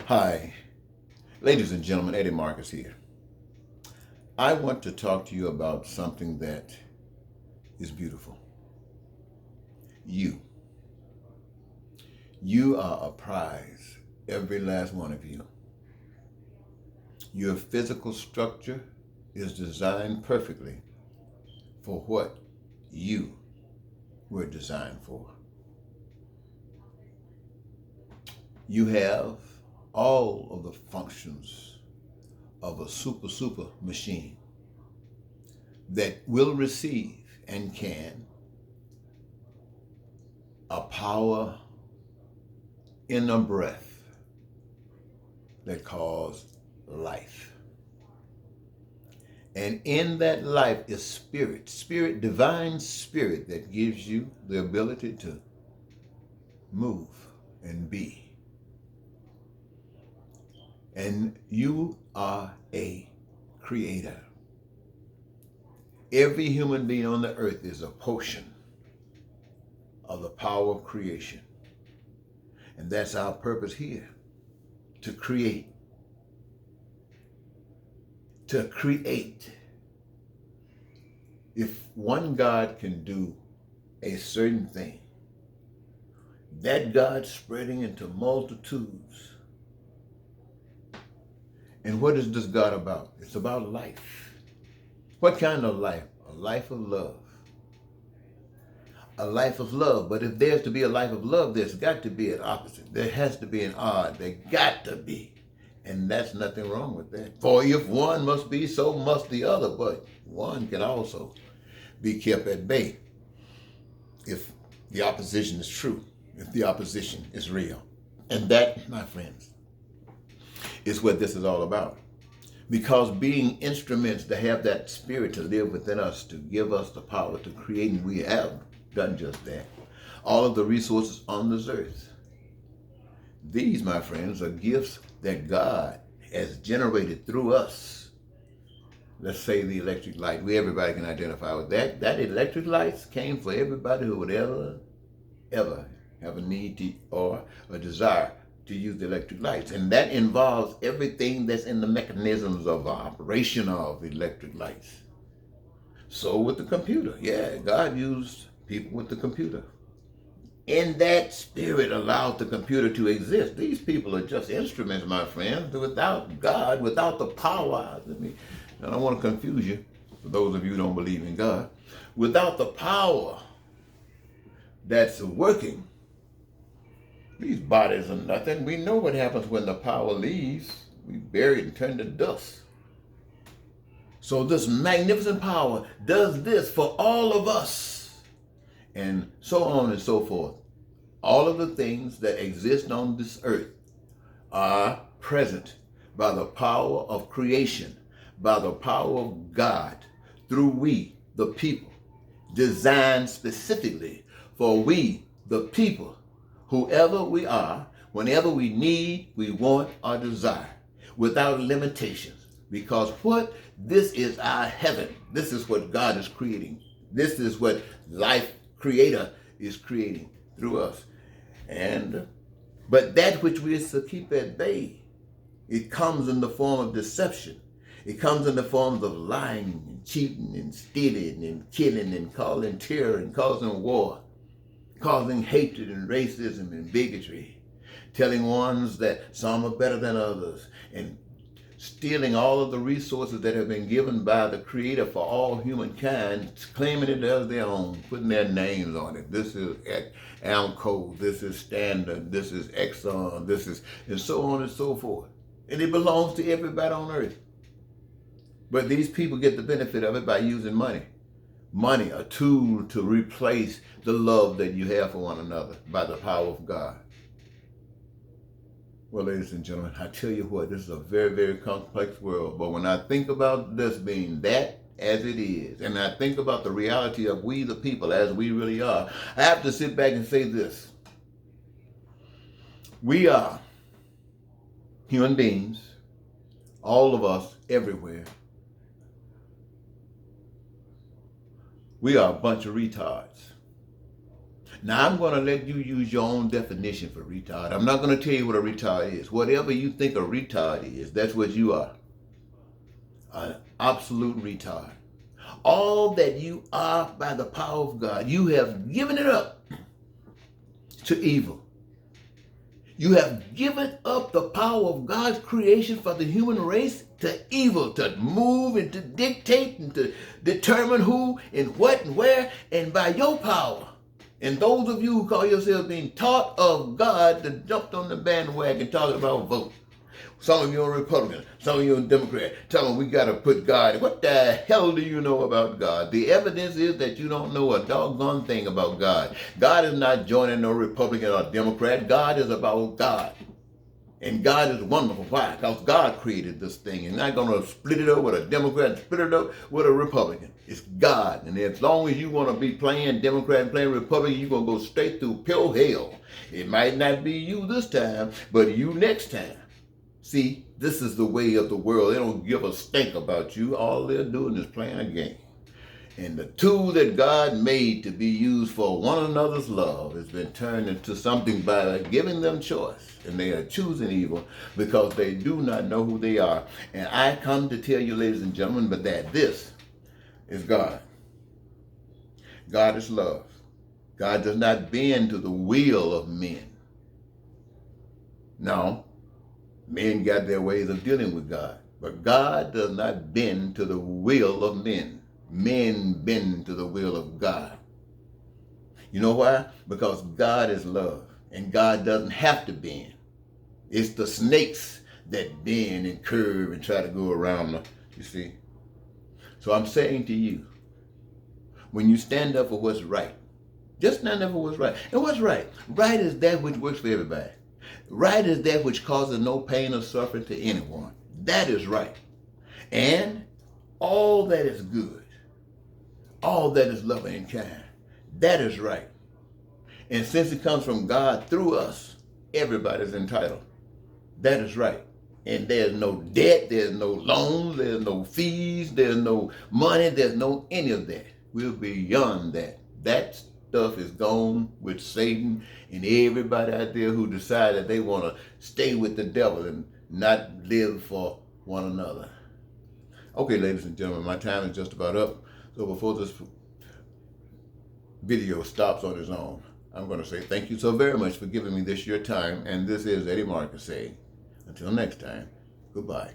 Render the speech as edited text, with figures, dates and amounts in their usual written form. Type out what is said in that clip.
Hi, ladies and gentlemen, Eddie Marcus here. I want to talk to you about something that is beautiful. You. You are a prize, every last one of you. Your physical structure is designed perfectly for what you were designed for. You have all of the functions of a super machine that will receive and can a power in a breath that calls life. And in that life is spirit, divine spirit that gives you the ability to move and be. And you are a creator. Every human being on the earth is a portion of the power of creation. And that's our purpose here, to create. To create. If one God can do a certain thing, that God spreading into multitudes. And what is this God about? It's about life. What kind of life? A life of love. A life of love. But if there's to be a life of love, there's got to be an opposite. There has to be an odd. There got to be. And that's nothing wrong with that. For if one must be, so must the other. But one can also be kept at bay if the opposition is true, if the opposition is real. And that, my friends, is what this is all about. Because being instruments to have that spirit to live within us, to give us the power to create, and we have done just that. All of the resources on this earth. These, my friends, are gifts that God has generated through us. Let's say the electric light. Everybody can identify with that. That electric lights came for everybody who would ever have a need or a desire to use the electric lights. And that involves everything that's in the mechanisms of operation of electric lights. So with the computer, yeah, God used people with the computer. And that spirit allowed the computer to exist. These people are just instruments, my friends. Without God, without the power, I don't want to confuse you, for those of you who don't believe in God. Without the power that's working, these bodies are nothing. We know what happens when the power leaves. We bury it and turn to dust. So this magnificent power does this for all of us. And so on and so forth. All of the things that exist on this earth are present by the power of creation, by the power of God, through we, the people, designed specifically for we, the people, whoever we are, whenever we need, we want, or desire, without limitations. Because what? This is our heaven. This is what God is creating. This is what life creator is creating through us. But that which we is to keep at bay, it comes in the form of deception. It comes in the forms of lying and cheating and stealing and killing and causing terror and causing war, causing hatred and racism and bigotry, telling ones that some are better than others, and stealing all of the resources that have been given by the Creator for all humankind, claiming it as their own, putting their names on it. This is Amco, this is Standard, this is Exxon, this is, and so on and so forth. And it belongs to everybody on earth. But these people get the benefit of it by using money. Money, a tool to replace the love that you have for one another by the power of God. Well, ladies and gentlemen, I tell you what, this is a very complex world. But when I think about this being that as it is, and I think about the reality of we the people as we really are, I have to sit back and say this. We are human beings, all of us, everywhere. We are a bunch of retards. Now I'm going to let you use your own definition for retard. I'm not going to tell you what a retard is. Whatever you think a retard is, that's what you are. An absolute retard. All that you are by the power of God, you have given it up to evil. You have given up the power of God's creation for the human race to evil, to move and to dictate and to determine who and what and where, and by your power. And those of you who call yourselves being taught of God that jumped on the bandwagon talking about vote. Some of you are Republicans, some of you are Democrats, telling we got to put God. What the hell do you know about God? The evidence is that you don't know a doggone thing about God. God is not joining no Republican or Democrat. God is about God. And God is wonderful. Why? Because God created this thing. And not going to split it up with a Democrat and split it up with a Republican. It's God. And as long as you want to be playing Democrat and playing Republican, you're going to go straight through pure hell. It might not be you this time, but you next time. See, this is the way of the world. They don't give a stink about you. All they're doing is playing a game. And the tool that God made to be used for one another's love has been turned into something by giving them choice. And they are choosing evil because they do not know who they are. And I come to tell you, ladies and gentlemen, but that this is God. God is love. God does not bend to the will of men. No. Men got their ways of dealing with God. But God does not bend to the will of men. Men bend to the will of God. You know why? Because God is love. And God doesn't have to bend. It's the snakes that bend and curve and try to go around them, you see. So I'm saying to you, when you stand up for what's right, just stand up for what's right. And what's right? Right is that which works for everybody. Right is that which causes no pain or suffering to anyone. That is right. And all that is good, all that is loving and kind, that is right. And since it comes from God through us, everybody's entitled. That is right. And there's no debt, there's no loans, there's no fees, there's no money, there's no any of that. We're beyond that. That stuff is gone with Satan and everybody out there who decide that they want to stay with the devil and not live for one another. Okay, ladies and gentlemen, my time is just about up. So before this video stops on its own, I'm going to say thank you so very much for giving me this your time. And this is Eddie Marcus saying, until next time, goodbye.